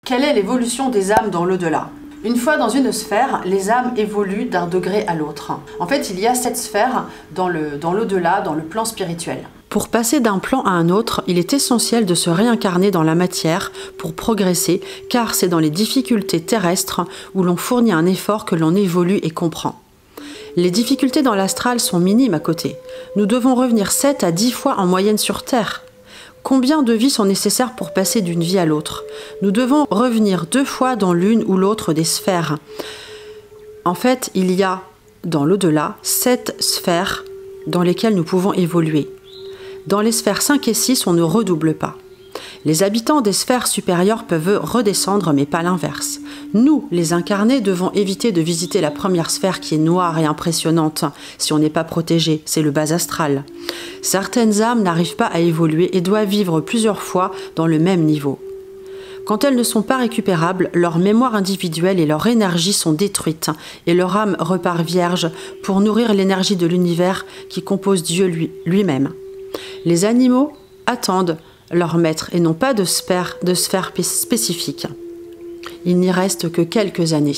Quelle est l'évolution des âmes dans l'au-delà? Une fois dans une sphère, les âmes évoluent d'un degré à l'autre. En fait, il y a 7 sphères dans l'au-delà, dans le plan spirituel. Pour passer d'un plan à un autre, il est essentiel de se réincarner dans la matière pour progresser, car c'est dans les difficultés terrestres où l'on fournit un effort que l'on évolue et comprend. Les difficultés dans l'astral sont minimes à côté. Nous devons revenir 7 à 10 fois en moyenne sur Terre. Combien de vies sont nécessaires pour passer d'une vie à l'autre? Nous devons revenir 2 fois dans l'une ou l'autre des sphères. En fait, il y a, dans l'au-delà, 7 sphères dans lesquelles nous pouvons évoluer. Dans les sphères 5 et 6, on ne redouble pas. Les habitants des sphères supérieures peuvent redescendre, mais pas l'inverse. Nous, les incarnés, devons éviter de visiter la première sphère qui est noire et impressionnante. Si on n'est pas protégé, c'est le bas astral. Certaines âmes n'arrivent pas à évoluer et doivent vivre plusieurs fois dans le même niveau. Quand elles ne sont pas récupérables, leur mémoire individuelle et leur énergie sont détruites et leur âme repart vierge pour nourrir l'énergie de l'univers qui compose Dieu lui-même. Les animaux attendent leur maître et n'ont pas de sphère spécifique. Il n'y reste que quelques années.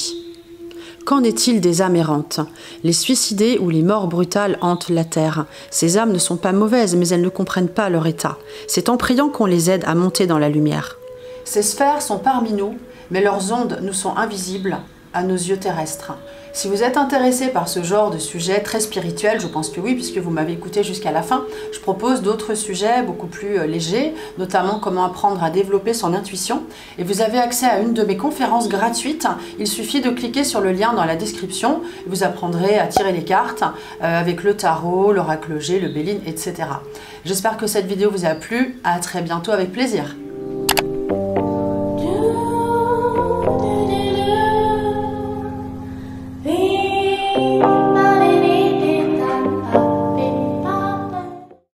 Qu'en est-il des âmes errantes? Les suicidés ou les morts brutales hantent la terre. Ces âmes ne sont pas mauvaises, mais elles ne comprennent pas leur état. C'est en priant qu'on les aide à monter dans la lumière. Ces sphères sont parmi nous, mais leurs ondes nous sont invisibles à nos yeux terrestres. Si vous êtes intéressé par ce genre de sujet très spirituel, je pense que oui, puisque vous m'avez écouté jusqu'à la fin, je propose d'autres sujets beaucoup plus légers, notamment comment apprendre à développer son intuition. Et vous avez accès à une de mes conférences gratuites. Il suffit de cliquer sur le lien dans la description. Vous apprendrez à tirer les cartes avec le tarot, l'oracle G, le Béline, etc. J'espère que cette vidéo vous a plu. À très bientôt avec plaisir.